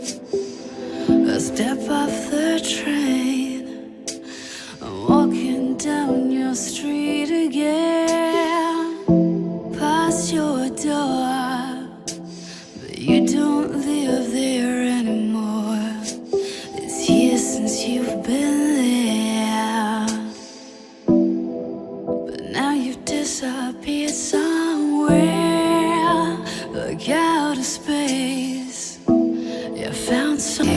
I step off the train, I'm walking down your street again, past your door, but you don't live there anymore. It's years since you've been there, but now you've disappeared somewhere, like outer space. You found some